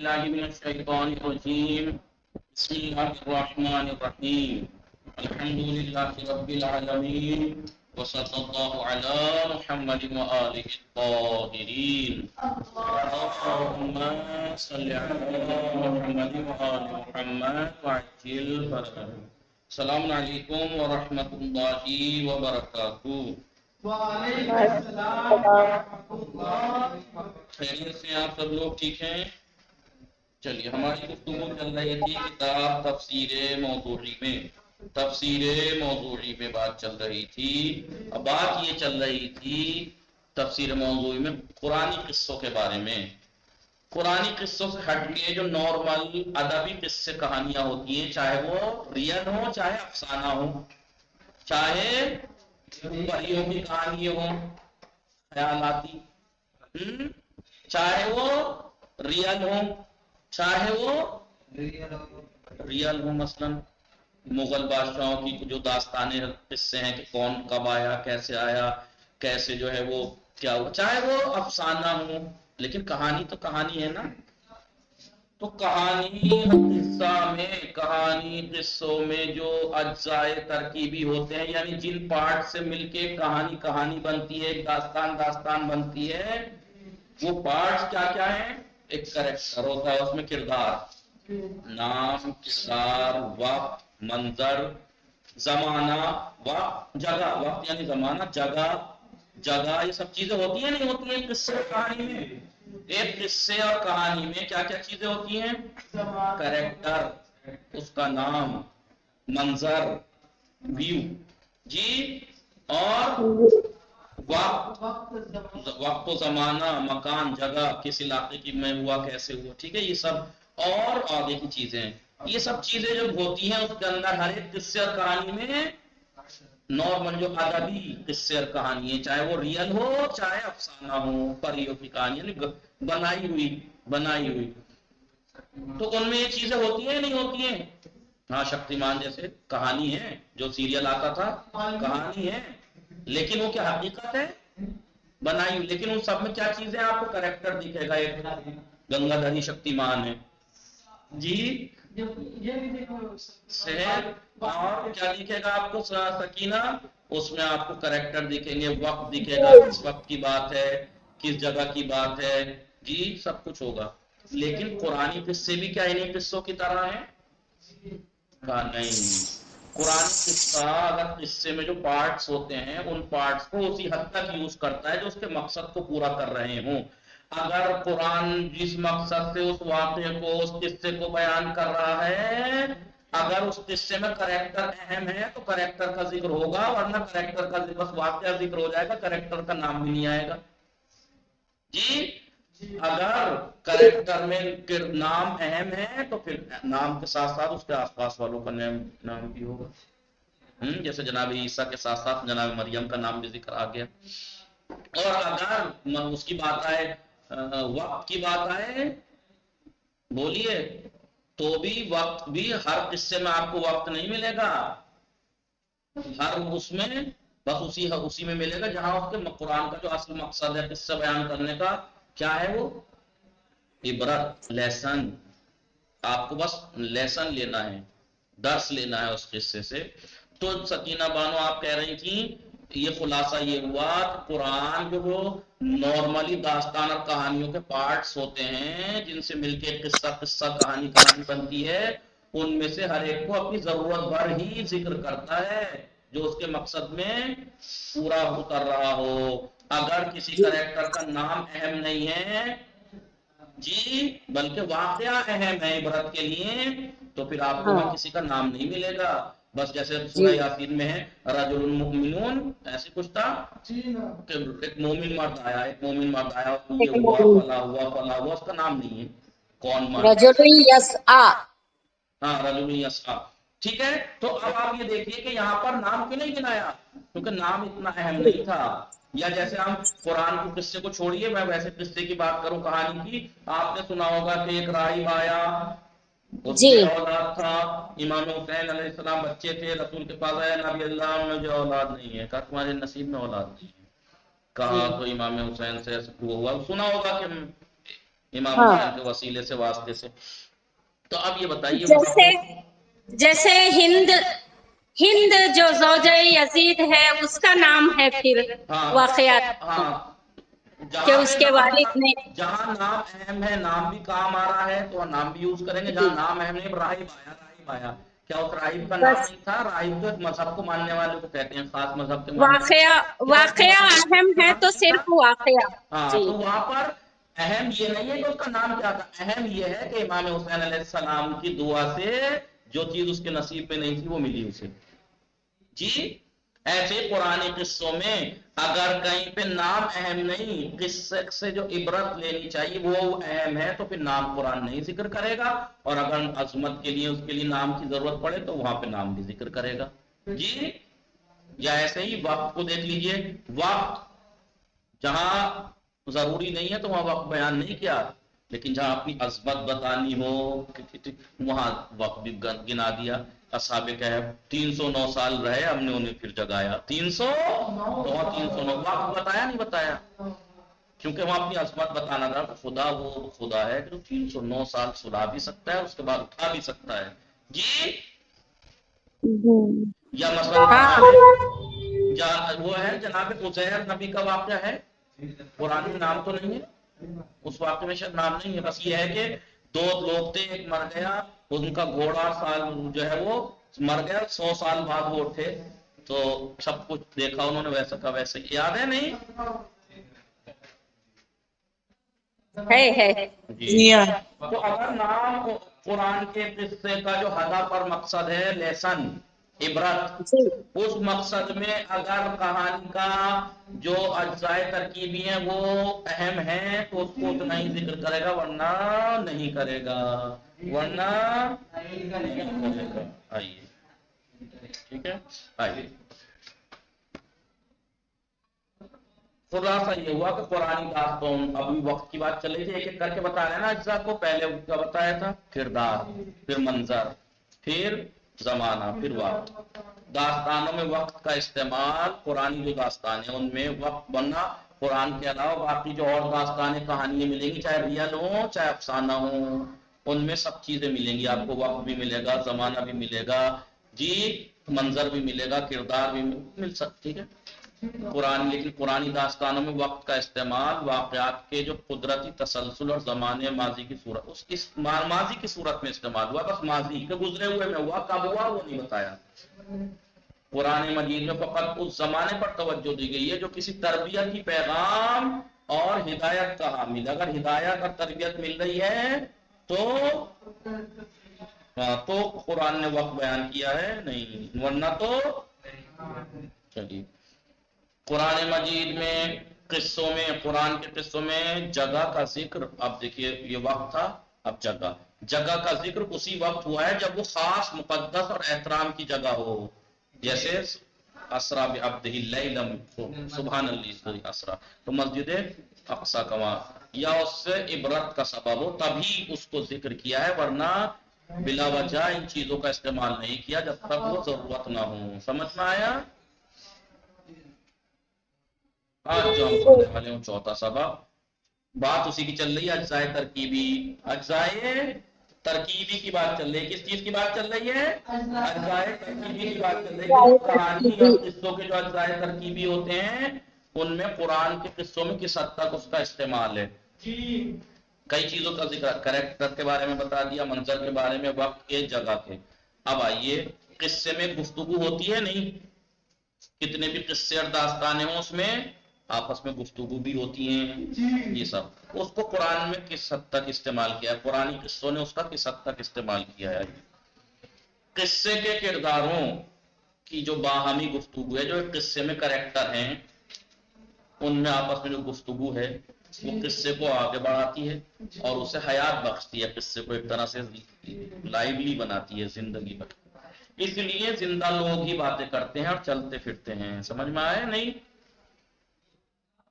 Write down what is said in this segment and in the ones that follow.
باللہ من الشیطان الرجیم بسم اللہ الرحمن الرحیم الحمدللہ رب العالمین وصلی اللہ علی محمد وآلہ الطاہرین اللہم صلی علی محمد وآل محمد وعجل فرجهم۔ السلام علیکم ورحمۃ اللہ وبرکاتہ۔ وعلیکم السلام ورحمۃ اللہ۔ خیریت سے آپ سب لوگ ٹھیک ہیں؟ چلیے، ہماری گفتگو چل رہی تھی کتاب تفسیر موضوعی میں بات چل رہی تھی۔ اب بات یہ چل رہی تھی تفسیر موضوعی میں قرآنی قصوں کے بارے میں۔ قرآنی قصوں سے ہٹ کے جو نارمل ادبی قصے کہانیاں ہوتی ہیں، چاہے وہ ریئل ہو چاہے افسانہ ہو، چاہے پریوں کی کہانی ہو خیالاتی، چاہے وہ ریئل ہو چاہے وہ ریئل ہو، مثلا مغل بادشاہوں کی جو داستانیں قصے ہیں کہ کون کب آیا، کیسے جو ہے وہ کیا ہوا، چاہے وہ افسانہ ہو، لیکن کہانی تو کہانی ہے نا۔ تو کہانی قصوں میں جو اجزاء ترکیبی ہوتے ہیں، یعنی جن پارٹ سے مل کے کہانی بنتی ہے، ایک داستان بنتی ہے، وہ پارٹس کیا ہیں؟ ایک کریکٹر ہوتا ہے، اس میں کردار، نام، کردار، وقت، منظر، زمانہ، وقت، جگہ، وقت یعنی زمانہ، جگہ یہ سب چیزیں ہوتی ہیں نہیں ہوتی ہیں قصے اور کہانی میں؟ ایک قصے اور کہانی میں کیا چیزیں ہوتی ہیں؟ کریکٹر، اس کا نام، منظر، ویو، جی، اور وقت و زمانہ، مکان، جگہ، کس علاقے کی میں ہوا، کیسے ہوا، ٹھیک ہے، یہ سب اور آگے کی چیزیں، یہ سب چیزیں جب ہوتی ہیں اس کے اندر ہر ایک قصے اور کہانی میں نارمل جو ادبی قصے اور کہانی ہے، چاہے وہ ریئل ہو چاہے افسانہ ہو، پریوں کی کہانی یعنی بنائی ہوئی، تو ان میں یہ چیزیں ہوتی ہیں نہیں ہوتی ہیں؟ ہاں، شکتیمان جیسے کہانی ہے، جو سیریل آتا تھا کہانی ہے، لیکن وہ کیا حقیقت ہے؟ بنائی ہوئی۔ لیکن ان سب میں کیا چیزیں آپ کو کریکٹر دکھے گا؟ ایک گنگا دھری شکتیمان ہے جی، سہیل، اور کیا دکھے گا آپ کو؟ سکینہ، اس میں آپ کو کریکٹر دکھیں گے، وقت دکھے گا، کس وقت کی بات ہے، کس جگہ کی بات ہے، جی، سب کچھ ہوگا۔ لیکن قرآنی قصے بھی کیا انہیں قصوں کی طرح ہیں؟ کہا نہیں، قرآن قصہ اگر قصے میں جو پارٹس ہوتے ہیں ان پارٹس کو اسی حد تک یوز کرتا ہے جو اس کے مقصد کو پورا کر رہے ہوں۔ اگر قرآن جس مقصد سے اس واقعے کو، اس قصے کو بیان کر رہا ہے، اگر اس قصے میں کریکٹر اہم ہے تو کریکٹر کا ذکر ہوگا، ورنہ کریکٹر کا بس واقعہ ذکر ہو جائے گا، کریکٹر کا نام بھی نہیں آئے گا جی۔ اگر کریکٹر میں نام اہم ہے تو پھر نام کے ساتھ ساتھ اس کے آس پاس والوں کا نام بھی ہوگا، جیسے جناب عیسیٰ کے ساتھ ساتھ جناب مریم کا نام بھی ذکر آ گیا۔ اور اگر اس کی بات آئے، وقت کی بات آئے، بولیے، تو بھی وقت بھی ہر قصے میں آپ کو وقت نہیں ملے گا، ہر اس میں بس اسی میں ملے گا جہاں اس کے قرآن کا جو اصل مقصد ہے قصہ بیان کرنے کا، کیا ہے وہ؟ عبرت، لیسن، آپ کو بس لیسن لینا ہے، درس لینا ہے اس قصے سے۔ تو سکینہ بانو آپ کہہ رہی تھیں، یہ خلاصہ یہ ہوا کہ قرآن جو وہ نارملی داستان اور کہانیوں کے پارٹس ہوتے ہیں جن سے مل کے قصہ کہانی بنتی ہے، ان میں سے ہر ایک کو اپنی ضرورت بھر ہی ذکر کرتا ہے جو اس کے مقصد میں پورا اتر رہا ہو۔ اگر کسی کریکٹر کا نام اہم نہیں ہے جی، بلکہ واقعہ اہم ہے عبرت کے لیے، تو پھر آپ کو وہاں کسی کا نام نہیں ملے گا۔ بس جیسے سورہ یاسین میں ہے رجل مؤمنون، ایسے کچھ تھا کہ ایک مومن مرد آیا، یہ ہوا فلا ہوا، اس کا نام نہیں ہے کون مرد، رجل یسعی، ہاں، رجل یسعی، ٹھیک ہے۔ تو اب آپ یہ دیکھیے کہ یہاں پر نام کیوں نہیں گنایا؟ کیونکہ نام اتنا اہم نہیں تھا۔ یا جیسے ہم قرآن کے قصے کو چھوڑیے، میں ویسے قصے کی بات کروں، کہانی کی، آپ نے سنا ہوگا کہ ایک راہب آیا، اس بے اولاد تھا، امام حسین علیہ السلام بچے تھے، رسول کے پاس آیا، نبی اللہ مجھے اولاد نہیں ہے، کہا تمہارے نصیب میں اولاد نہیں ہے، کہا تو امام حسین سے ہوا، سنا ہوگا کہ امام ہاں حسین کے وسیلے سے واسطے سے. تو اب یہ بتائیے وہاں جیسے پر جیسے ہند ہند جو زوجہ یزید ہے اس کا نام ہے پھر واقعات میں ہاں کہ جہاں اس پہ کے والد نے جہاں نام اہم ہے نام بھی کام آ رہا ہے تو نام بھی یوز کریں گے. جی جہاں نام اہم نہیں راہب آیا کیا اس راہب کا نام بس نہیں تھا؟ راہب تو ایک مذہب کو ماننے والے کو کہتے ہیں, خاص مذہب کے ماننے والے. واقعہ کیا اس واقعہ مذہب اہم کا ہے نام تو نہیں تھا؟ صرف واقعہ. ہاں جی تو وہاں پر اہم یہ نہیں ہے کہ اس کا نام کیا تھا, اہم یہ ہے کہ امام حسین علیہ السلام کی دعا سے جو چیز اس کے نصیب میں نہیں تھی وہ ملی اسے. جی ایسے پرانے قصوں میں اگر کہیں پہ نام اہم نہیں, قصے سے جو عبرت لینی چاہیے وہ اہم ہے, تو پھر نام قرآن نہیں ذکر کرے گا. اور اگر عظمت کے لیے اس کے لیے نام کی ضرورت پڑے تو وہاں پہ نام بھی ذکر کرے گا. جی یا ایسے ہی وقت کو دیکھ لیجئے, وقت جہاں ضروری نہیں ہے تو وہاں وقت بیان نہیں کیا, لیکن جہاں اپنی عظمت بتانی ہو وہاں وقت بھی گنا دیا. اصحاب کہف 309 سال رہے, ہم نے انہیں پھر جگایا. 309 وقت بتایا نہیں بتایا, کیونکہ وہاں اپنی عظمت بتانا تھا. خدا وہ خدا ہے جو 309 سال سلا بھی سکتا ہے, اس کے بعد اٹھا بھی سکتا ہے. جی یا مثلا وہ ہے جناب عزیر نبی کا واقعہ ہے, قرآن میں نام تو نہیں ہے, اس واقعے میں شاید نام نہیں ہے, بس یہ ہے کہ 2 لوگ تھے, ایک مر گیا, ان کا گھوڑا سال جو ہے وہ مر گیا, 100 سال بعد وہ اٹھے تو سب کچھ دیکھا انہوں نے ویسا کا ویسے. یاد ہے نہیں؟ ہے جی تو اگر نام قرآن کے قصے کا جو ہدف اور مقصد ہے لیسن عبرت, جی اس مقصد میں اگر کہانی کا جو اجزاء ترکیبی ہیں وہ اہم ہیں تو اس کو اتنا ہی ذکر کرے گا, ورنہ نہیں کرے گا, ورنہ نہیں کرے گا. آئیے ٹھیک ہے, آئیے خلاصہ یہ ہوا کہ قرآن داستان, ابھی وقت کی بات چل رہی تھی, ایک ایک کر کے بتا رہے ہیں نا اجزاء کو. پہلے کیا بتایا تھا؟ کردار, پھر منظر, پھر زمانہ, پھر وقت. داستانوں میں وقت کا استعمال, قرآن جو داستان ہے ان میں وقت بننا, قرآن کے علاوہ باقی جو اور داستانیں کہانیاں ملیں گی چاہے ریئل ہوں چاہے افسانہ ہوں, ان میں سب چیزیں ملیں گی آپ کو. وقت بھی ملے گا, زمانہ بھی ملے گا, جی منظر بھی ملے گا, کردار بھی مل سکتا. ٹھیک ہے قرآن, لیکن قرآنی داستانوں میں وقت کا استعمال واقعات کے جو قدرتی تسلسل اور زمانے ماضی کی صورت, اس ماضی کی صورت میں استعمال ہوا, بس ماضی کے گزرے ہوئے میں ہوا, کب ہوا وہ نہیں بتایا. قرآن مجید میں فقط اس زمانے پر توجہ دی گئی ہے جو کسی تربیت کی پیغام اور ہدایت کا حامل. اگر ہدایت اور تربیت مل رہی ہے تو قرآن نے وقت بیان کیا ہے نہیں, ورنہ تو چلیے. قرآن مجید میں قصوں میں, قرآن کے قصوں میں جگہ کا ذکر, اب دیکھیے یہ وقت تھا, اب جگہ کا ذکر اسی وقت ہوا ہے جب وہ خاص مقدس اور احترام کی جگہ ہو, جیسے اسرا بعبدہ لیلا, سبحان اللہ اسرا, تو مسجد اقصی کا وہاں, یا اس سے عبرت کا سبب ہو تبھی اس کو ذکر کیا ہے, ورنہ بلا وجہ ان چیزوں کا استعمال نہیں کیا جب تک وہ ضرورت نہ ہو. سمجھ میں آیا؟ آج جو ہم پڑھنے والے ہوں 4واں سبق, بات اسی کی چل رہی ہے, اجزائے ترکیبی. اجزائے ترکیبی کی بات چل رہی ہے. کس چیز کی بات چل رہی ہے؟ اجزائے ترکیبی کی بات چل رہی ہے, کہ جو کہانی اور قصوں کے جو اجزائے ترکیبی ہوتے ہیں ان میں قرآن کے قصوں میں کس حد تک اس کا استعمال ہے. کئی چیزوں کا ذکر, کریکٹر کے بارے میں بتا دیا, منظر کے بارے میں, وقت کے, جگہ کے. اب آئیے قصے میں گفتگو ہوتی ہے نہیں, کتنے بھی قصے اور داستانیں ہوں اس میں آپس میں گفتگو بھی ہوتی ہیں, یہ سب اس کو قرآن میں کس حد تک استعمال کیا ہے, قرآنی قصوں نے اس کا کس حد تک استعمال کیا ہے. قصے کے کرداروں کی جو باہمی گفتگو ہے, جو ایک قصے میں کریکٹر ہیں ان میں آپس میں جو گفتگو ہے وہ قصے کو آگے بڑھاتی ہے اور اسے حیات بخشتی ہے, قصے کو ایک طرح سے لائیولی بناتی ہے, زندگی بخشتی. اس لیے زندہ لوگ ہی باتیں کرتے ہیں اور چلتے پھرتے ہیں. سمجھ میں آئے نہیں؟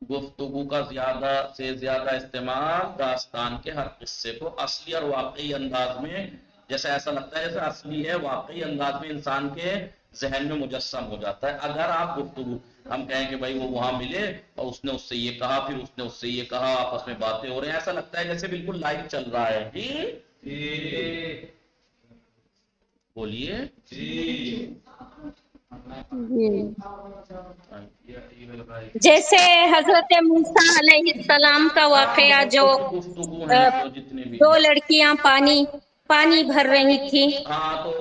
گفتگو کا زیادہ سے زیادہ استعمال داستان کے ہر قصے کو اصلی اور واقعی انداز میں, جیسے ایسا لگتا ہے جیسے اصلی ہے, واقعی انداز میں انسان کے ذہن میں مجسم ہو جاتا ہے. اگر آپ گفتگو ہم کہیں کہ بھائی وہ وہاں ملے اور اس نے اس سے یہ کہا، پھر اس نے اس سے یہ کہا، آپس میں باتیں ہو رہے ہیں، ایسا لگتا ہے جیسے بالکل لائیو چل رہا ہے. جی بولیے. جیسے حضرت موسیٰ علیہ السلام کا واقعہ جو گفتگو ہیں جو جتنے بھی دو لڑکیاں پانی بھر رہی تھی. ہاں تو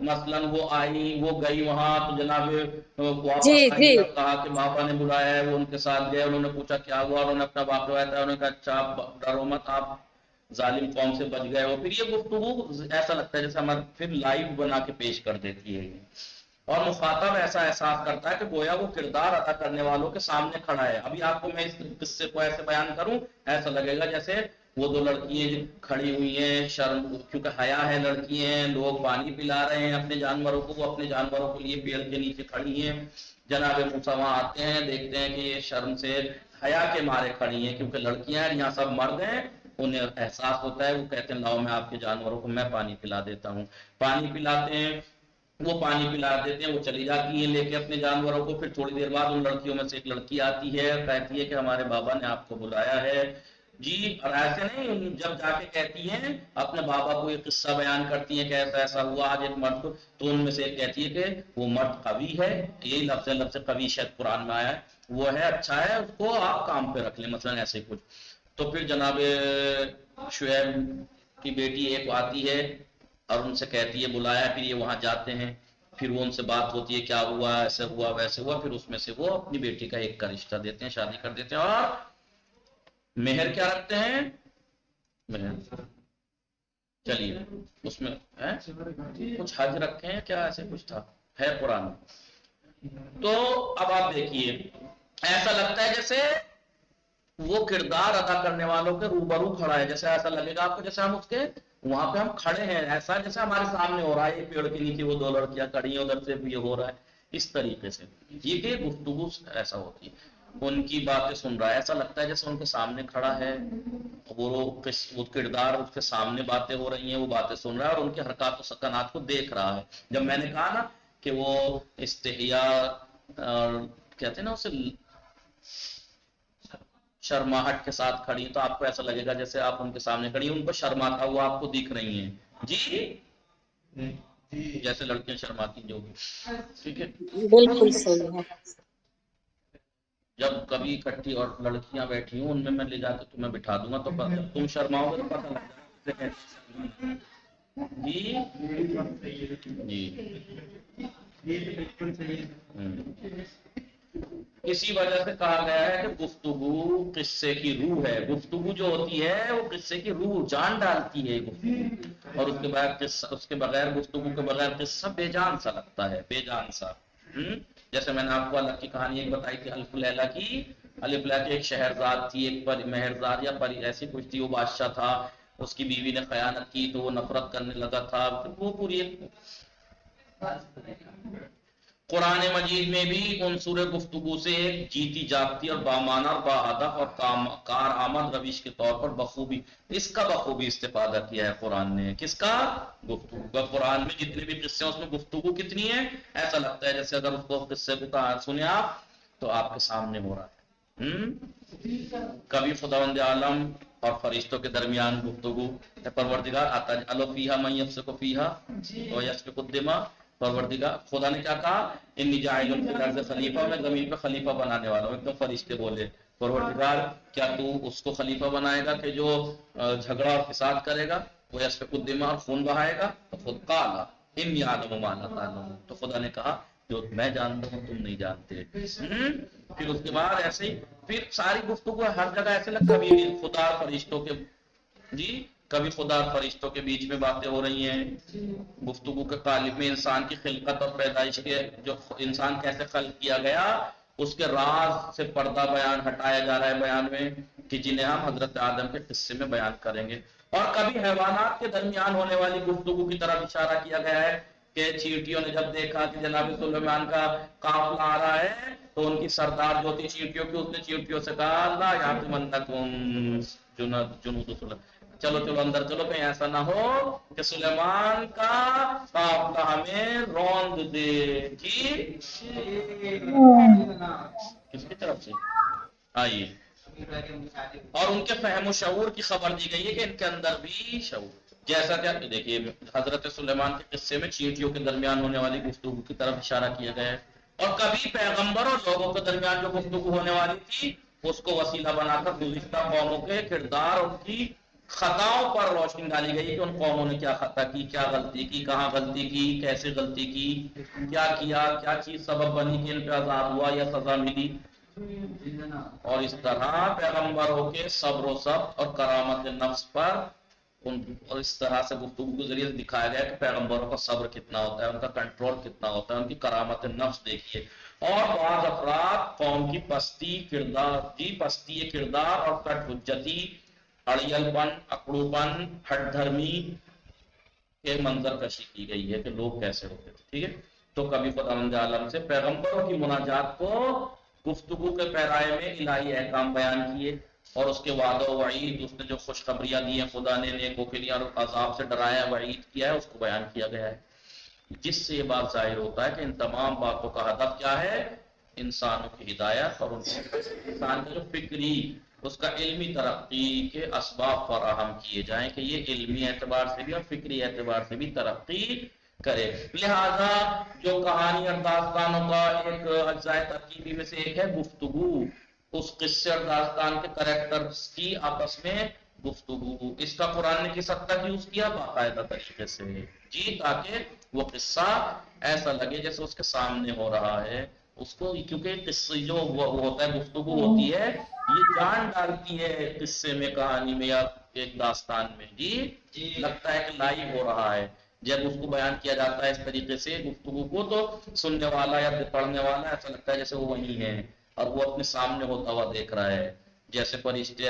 مثلاً وہ آئی، وہ گئی وہاں، تو جناب جی واپس آئی جی اور کہا کہ بابا نے بلایا ہے، وہ ان کے ساتھ گئے، انہوں نے پوچھا کیا ہوا، انہوں نے اپنا واقعہ بتایا، انہوں نے کہا اچھا آپ ڈرو مت، آپ ظالم قوم سے بچ گئے ہو. پھر یہ گفتگو ایسا لگتا ہے جیسے ہمارے پھر لائیو بنا کے پیش کر دیتی ہے. اور مخاطب ایسا احساس کرتا ہے کہ گویا وہ کردار ادا کرنے والوں کے سامنے کھڑا ہے. ابھی آپ کو میں اس قصے کو ایسے بیان کروں، ایسا لگے گا جیسے وہ دو لڑکیاں کھڑی ہوئی ہیں، شرم کیونکہ حیا ہے، لڑکی ہیں، لوگ پانی پلا رہے ہیں اپنے جانوروں کو، وہ اپنے جانوروں کے لیے پیڑ کے نیچے کھڑی ہیں. جناب موسیٰ وہاں آتے ہیں، دیکھتے ہیں کہ یہ شرم سے حیا کے مارے کھڑی ہیں کیونکہ لڑکیاں ہیں، یہاں سب مرد ہیں. انہیں احساس ہوتا ہے، وہ کہتے ہیں لاؤ میں آپ کے جانوروں کو میں پانی پلا دیتا ہوں. پانی پلاتے ہیں، وہ پانی پلا دیتے ہیں، وہ چلی جاتی ہیں لے کے اپنے جانوروں کو. پھر تھوڑی دیر بعد ان لڑکیوں میں سے ایک لڑکی آتی ہے، کہتی ہے کہ ہمارے بابا نے آپ کو بلایا ہے. جی اور ایسے نہیں، جب جا کے کہتی ہیں اپنے بابا کو یہ قصہ بیان کرتی ہیں کہ ایسا ایسا ہوا آج ایک مرد کو، تو ان میں سے ایک کہتی ہے کہ وہ مرد قوی ہے، یہی لفظ قوی شاید قرآن میں آیا ہے، وہ ہے اچھا ہے، اس کو آپ کام پہ رکھ لیں، مثلا ایسے کچھ. تو پھر جناب شعیب کی بیٹی ایک آتی ہے اور ان سے کہتی ہے بلایا. پھر یہ وہاں جاتے ہیں، پھر وہ ان سے بات ہوتی ہے کیا ہوا، ایسے ہوا ویسے ہوا. پھر اس میں سے وہ اپنی بیٹی کا ایک کا رشتہ دیتے ہیں، شادی کر دیتے ہیں. اور مہر کیا رکھتے ہیں؟ مہر چلیے اس میں کچھ حج رکھے ہیں کیا، ایسے کچھ تھا ہے قرآن. تو اب آپ دیکھیے ایسا لگتا ہے جیسے وہ کردار ادا کرنے والوں کے روبرو کھڑا ہے، جیسے ایسا لگے گا آپ کو جیسے ہم اس کے وہاں پہ ہم کھڑے ہیں، ایسا جیسے ہمارے سامنے ہو رہا ہے. یہ پیڑ کے نیچے وہ دو لڑکیاں کھڑی ہیں، ادھر سے بھی یہ ہو رہا ہے. اس طریقے سے یہ کہ گفتگو ایسا ہوتی ہے، ان کی باتیں سن رہا ہے، ایسا لگتا ہے جیسے ان کے سامنے کھڑا ہے، وہ کردار اس کے سامنے باتیں ہو رہی ہیں، وہ باتیں سن رہا ہے اور ان کے حرکات و سکنات کو دیکھ رہا ہے. جب میں نے کہا نا کہ وہ استحیا کہتے ہیں نا اسے شرماہٹ کے ساتھ کھڑی ہیں، تو آپ کو ایسا لگے گا جیسے آپ ان کے سامنے کھڑی ہیں، ان کو شرماتا ہوا آپ کو دکھ رہی ہیں. جی جیسے لڑکیاں شرماتی جو بھی. ٹھیک ہے، بالکل صحیح ہے. جب کبھی اکٹھی اور لڑکیاں بیٹھی ہوں ان میں لے جا کے تمہیں بٹھا دوں گا، تو تم شرماؤ گے تو پتہ لگ جائے گا. جی اسی وجہ سے کہا گیا ہے کہ گفتگو قصے کی روح ہے. گفتگو جو ہوتی ہے وہ قصے کی روح جان ڈالتی ہے گفتگو، اور اس کے بغیر گفتگو کے بغیر قصہ بے جان سا لگتا ہے، بے جان سا. جیسے میں نے آپ کو الگ کی کہانی ایک بتائی تھی الف لیلا کی. الف لیلا کی ایک شہرزاد تھی، ایک مہرزاد یا پری ایسی کچھ تھی، وہ بادشاہ تھا، اس کی بیوی نے خیانت کی تو وہ نفرت کرنے لگا تھا. وہ پوری ایک قرآن مجید میں بھی عنصر گفتگو سے ایک جیتی جاگتی اور بامانہ اور باہدف اور کارآمد روش کے طور پر بخوبی اس کا بخوبی استفادہ کیا ہے قرآن نے. کس کا؟ گفتگو کا. قرآن میں جتنے بھی قصے ہیں اس میں گفتگو کتنی ہے، ایسا لگتا ہے جیسے اگر اس کو قصے کو سنیں آپ تو آپ کے سامنے ہو رہا ہے. کبھی خداوند عالم اور فرشتوں کے درمیان گفتگو، پروردگار آتا ہے الو فیہا من یفسق فیہا و یسفک الدماء. پروردگار خدا نے کیا کہا؟ انی جاعل فی الارض خلیفہ، میں زمین پہ خلیفہ بنانے والا ہوں. ایک دم فرشتے بولے پروردگار کیا تو اس کو خلیفہ بنائے گا کہ جو جھگڑا اور فساد کرے گا، وہ یسفک الدماء اور خون بہائے گا؟ تو خود قال انی اعلم ما لا تعلمون، تو خدا نے کہا جو میں جانتا ہوں تم نہیں جانتے. پھر اس کے بعد ایسے ہی پھر ساری گفتگو ہر جگہ ایسے لگ کبھی خدا فرشتوں کے کبھی خدا فرشتوں کے بیچ میں باتیں ہو رہی ہیں. گفتگو کے قالب میں انسان کی خلقت اور پیدائش کے جو انسان کیسے خلق کیا گیا اس کے راز سے پردہ بیان ہٹایا جا رہا ہے بیان میں، کہ جنہیں ہم حضرت آدم کے قصے میں بیان کریں گے. اور کبھی حیوانات کے درمیان ہونے والی گفتگو کی طرف اشارہ کیا گیا ہے کہ چیونٹیوں نے جب دیکھا کہ جناب سلیمان کا قافلہ آ رہا ہے تو ان کی سردار جو تھی چیونٹیوں کی، اس نے چیونٹیوں سے کہا اللہ یاتمنکم جنود چلو چلو اندر چلو، کہیں ایسا نہ ہو کہ سلیمان کا قافلہ ہمیں روند دے. جی کس کی طرف سے آئیے. اور ان کے فہم و شعور کی خبر دی گئی ہے کہ ان کے اندر بھی شعور، جیسا کہ دیکھیے حضرت سلیمان کے قصے میں چیونٹیوں کے درمیان ہونے والی گفتگو کی طرف اشارہ کیا گیا ہے، اور کبھی پیغمبر اور لوگوں کے درمیان جو گفتگو ہونے والی تھی اس کو وسیلہ بنا کر گزشتہ قوموں کے کردار اور ان کی خطاؤں پر روشنی ڈالی گئی کہ ان قوموں نے کیا خطا کی، کیا غلطی کی، کہاں غلطی کی، کیسے غلطی کی، کیا کیا، کیا چیز سبب بنی کہ ان پہ عذاب ہوا یا سزا ملی. اور اس طرح پیغمبروں کے صبر و ضبط اور کرامت نفس پر اور اس طرح سے گفتگو کے ذریعے دکھایا گیا کہ پیغمبروں کا صبر کتنا ہوتا ہے، ان کا کنٹرول کتنا ہوتا ہے، ان کی کرامت نفس دیکھیے. اور بعض افراد قوم کی پستی کردار اور کٹ حجتی، اڑیل پن، اکڑو پن، ہٹ دھرمی کے منظر کشی کی گئی ہے کہ لوگ کیسے ہوتے تھے. ٹھیک ہے، تو کبھی خداوند عالم سے پیغمبروں کی مناجات کو گفتگو کے پیرائے میں الہی احکام بیان کیے، اور اس کے وعد و وعید، اس نے جو خوشخبریاں دی ہیں خدا نے نیکوں کے لیے اور عذاب سے ڈرایا وعید کیا ہے اس کو بیان کیا گیا ہے، جس سے یہ بات ظاہر ہوتا ہے کہ ان تمام باتوں کا ہدف کیا ہے، انسانوں کی ہدایت اور انسان کا جو فکری اس کا علمی ترقی کے اسباب فراہم کیے جائیں کہ یہ علمی اعتبار سے بھی اور فکری اعتبار سے بھی ترقی کرے. لہذا جو کہانی اور داستانوں کا ایک اجزائے ترکیبی میں سے ایک ہے گفتگو، اس قصے اور داستان کے کریکٹرز کی آپس میں گفتگو، اس کا قرآن نے کس حد تک یوز کیا، باقاعدہ طریقے سے جی، تاکہ وہ قصہ ایسا لگے جیسے اس کے سامنے ہو رہا ہے اس کو، کیونکہ قصے جو ہوتا ہے گفتگو ہوتی ہے یہ جان ڈالتی ہے قصے میں، کہانی میں یا ایک داستان میں. جی لگتا ہے کہ لائیو ہو رہا ہے جب اس کو بیان کیا جاتا ہے اس طریقے سے گفتگو کو، تو سننے والا یا پڑھنے والا ایسا لگتا ہے جیسے وہ وہیں ہے اور وہ اپنے سامنے ہوتا ہوا دیکھ رہا ہے. جیسے فرشتے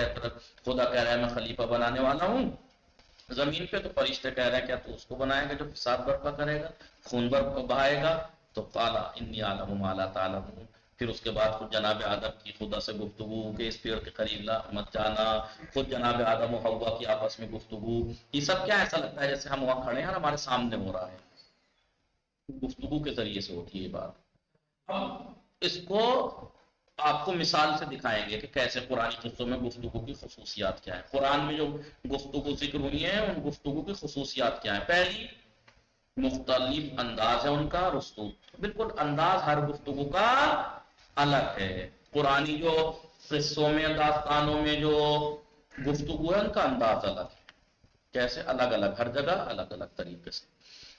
خدا کہہ رہا ہے میں خلیفہ بنانے والا ہوں زمین پہ، تو فرشتے کہہ رہے ہیں کیا تو اس کو بنائے گا جو فساد برپا کرے گا، خون بہائے گا، تو قالا انی اعلم ما لا تعلمون. پھر اس کے بعد خود جناب آدم کی خدا سے گفتگو کہ اس پیڑ کے قریب مت جانا، خود جناب آدم و حوا کی آپس میں گفتگو، یہ سب کیا ایسا لگتا ہے جیسے ہم وہاں کھڑے ہیں اور ہمارے سامنے ہو رہا ہے، گفتگو کے ذریعے سے ہوتی ہے یہ بات. اب اس کو آپ کو مثال سے دکھائیں گے کہ کیسے قرآن قصوں میں گفتگو کی خصوصیات کیا ہے. قرآن میں جو گفتگو ذکر ہوئی ہیں ان گفتگو کی خصوصیات کیا ہے. پہلی، مختلف انداز ہے ان کا، رسوخ، بالکل انداز ہر گفتگو کا الگ ہے. قرآنی جو قصوں میں داستانوں میں جو گفتگو ہے ان کا انداز الگ ہے، کیسے الگ الگ، ہر جگہ الگ الگ طریقے سے.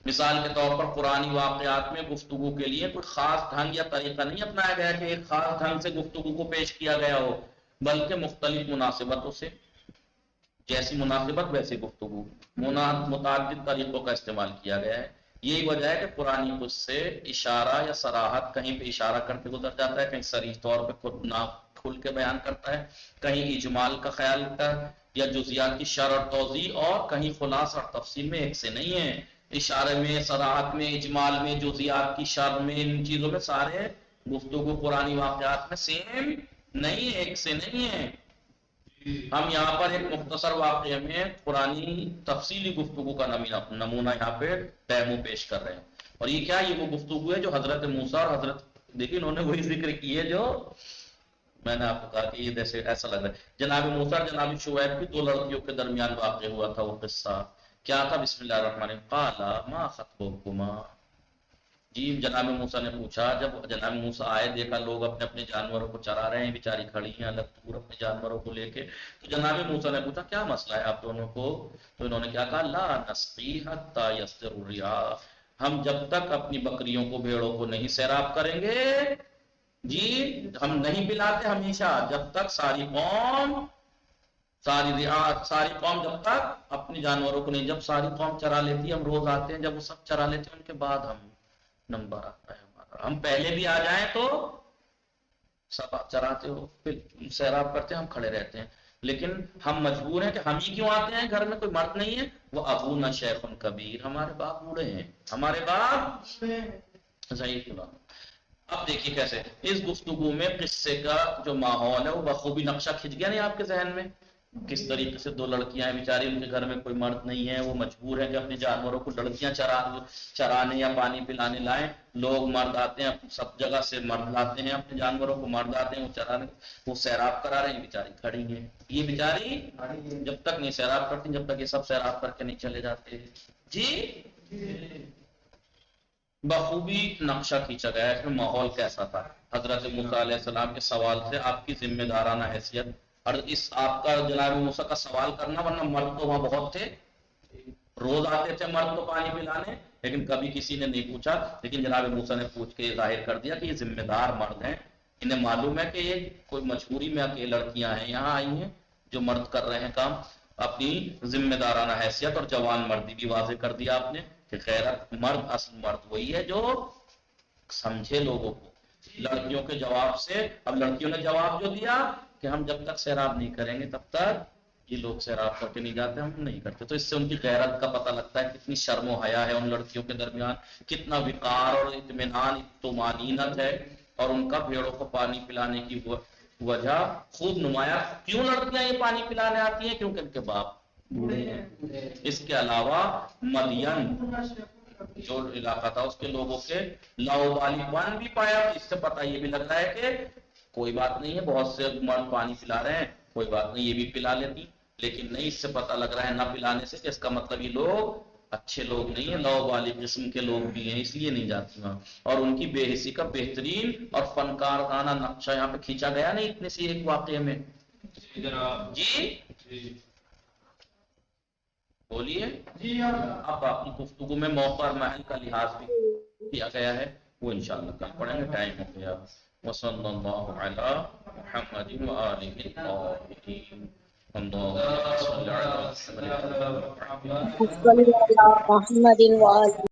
مثال کے طور پر قرآنی واقعات میں گفتگو کے لیے کوئی خاص ڈھنگ یا طریقہ نہیں اپنایا گیا کہ ایک خاص ڈھنگ سے گفتگو کو پیش کیا گیا ہو، بلکہ مختلف مناسبتوں سے، جیسی مناسبت ویسی گفتگو، متعدد طریقوں کا استعمال کیا گیا ہے. یہی وجہ ہے کہ قرآنی قصے اشارہ یا صراحت کہیں پہ اشارہ کرتے گزر جاتا ہے، کہیں صریح طور پہ خود نہ کھل کے بیان کرتا ہے، کہیں اجمال کا خیال رکھتا ہے یا جزیات کی شرح اور توضیح، اور کہیں خلاصہ اور تفصیل میں ایک سے نہیں ہے. اشارے میں، صراحت میں، اجمال میں، جزیات کی شرح میں، ان چیزوں میں سارے گفتگو قرآنی واقعات میں سیم نہیں ہے، ایک سے نہیں ہے. ہم یہاں پر ایک مختصر واقعے میں قرآنی تفصیلی گفتگو کا نمونہ یہاں پہ ڈیمو پیش کر رہے ہیں. اور یہ کیا، یہ وہ گفتگو ہے جو حضرت موسیٰ اور حضرت، دیکھیں انہوں نے وہی ذکر کی ہے جو میں نے آپ کو کہا کہ یہ جیسے ایسا لگ رہا ہے. جناب موسیٰ اور جناب شعیب کی دو لڑکیوں کے درمیان واقع ہوا تھا وہ قصہ. کیا تھا؟ بسم اللہ الرحمن الرحیم. قال ما خطبکما. جی جناب موسیٰ نے پوچھا، جب جناب موسیٰ آئے دیکھا لوگ اپنے اپنے جانوروں کو چرا رہے ہیں، بیچاری کھڑی ہیں الگ دور اپنے جانوروں کو لے کے، تو جناب موسیٰ نے پوچھا کیا مسئلہ ہے آپ دونوں کو؟ تو انہوں نے کیا کہا، لا نسقی حتی یصدر الرعاء. ہم جب تک اپنی بکریوں کو، بھیڑوں کو نہیں سیراب کریں گے، جی ہم نہیں پلاتے ہمیشہ جب تک ساری قوم جب تک اپنی جانوروں کو نہیں، جب ساری قوم چرا لیتی ہے ہم روز آتے ہیں، جب وہ سب چرا لیتے ہیں ان کے بعد ہم نمبر آتا ہے ہمارا. ہم پہلے بھی آ جائیں تو سب چراتے ہو، پھر سیراب کرتے ہیں، ہم کھڑے رہتے ہیں. لیکن ہم مجبور ہیں کہ ہم ہی کیوں آتے ہیں، گھر میں کوئی مرد نہیں ہے. وہ ابونا شیخ کبیر، ہمارے باپ بوڑھے ہیں، ہمارے باپ ضعیف غلام. اب دیکھیے کیسے اس گفتگو میں قصے کا جو ماحول ہے وہ بخوبی نقشہ کھنچ گیا نہیں آپ کے ذہن میں کس طریقے سے دو لڑکیاں ہیں بیچاری، ان کے گھر میں کوئی مرد نہیں ہے، وہ مجبور ہے کہ اپنے جانوروں کو لڑکیاں چرانے یا پانی پلانے لائیں، لوگ مرد آتے ہیں سب جگہ سے، مرد لاتے ہیں اپنے جانوروں کو، مرد آتے ہیں وہ چرانے، وہ سیراب کرا رہے ہیں، بیچاری کھڑی ہیں، یہ بیچاری جب تک نہیں سیراب کرتی، جب تک یہ سب سیراب کر کے نہیں چلے جاتے جی بخوبی نقشہ کھینچا گیا ہے، اس میں ماحول کیسا تھا حضرت موسیٰ علیہ السلام کے سوال سے آپ کی ذمہ دارانہ حیثیت، اور اس آپ کا جناب موسیٰ کا سوال کرنا، ورنہ مرد تو وہاں بہت تھے، روز آتے تھے مرد کو پانی پلانے، لیکن کبھی کسی نے نہیں پوچھا، لیکن جناب موسیٰ نے پوچھ کے ظاہر کر دیا کہ یہ ذمہ دار مرد ہیں، انہیں معلوم ہے کہ یہ کوئی مجبوری میں اکیلے لڑکیاں ہیں یہاں آئی ہیں جو مرد کر رہے ہیں کام، اپنی ذمہ دارانہ حیثیت اور جوان مردی بھی واضح کر دیا آپ نے کہ غیرت مرد، اصل مرد وہی ہے جو سمجھے لوگوں کو، لڑکیوں کے جواب سے، اب لڑکیوں نے جواب جو دیا کہ ہم جب تک سیراب نہیں کریں گے تب تک یہ لوگ سیراب کر کے نہیں جاتے، ہم نہیں کرتے، تو اس سے ان کی غیرت کا پتہ لگتا ہے، کتنی شرم و حیا ہے ان لڑکیوں کے درمیان، کتنا وقار اور اطمینان طمانینت ہے، اور ان کا بھیڑوں کو پانی پلانے کی وجہ خوب نمایاں، کیوں لڑکیاں یہ پانی پلانے آتی ہیں؟ کیونکہ ان کے باپ بوڑھے ہیں۔ اس کے علاوہ مدین جو علاقہ تھا اس کے لوگوں کے لاؤبالی پن بھی پایا، اس سے پتہ یہ بھی لگ رہا ہے کہ کوئی بات نہیں ہے، بہت سے مرد پانی پلا رہے ہیں، کوئی بات نہیں، یہ بھی پلا لیتی، لیکن نہیں، اس سے پتہ لگ رہا ہے نہ پلانے سے کہ اس کا مطلب یہ لوگ اچھے لوگ نہیں ہیں، لاؤبالی قسم کے لوگ بھی ہیں، اس لیے نہیں جاتی وہاں، اور ان کی بے حسی کا بہترین اور فنکارانہ نقشہ یہاں پہ کھینچا گیا نہیں اتنے سی ایک واقعے میں جی بولیے جی، اب آپ کی گفتگو میں موقع اور محل کا لحاظ بھی کیا گیا ہے، وہ انشاءاللہ کل پڑھیں گے، ٹائم ہو گیا، وصلی اللہ علی محمد وآلہ الطاہرین، اللہم صل علی محمد محمد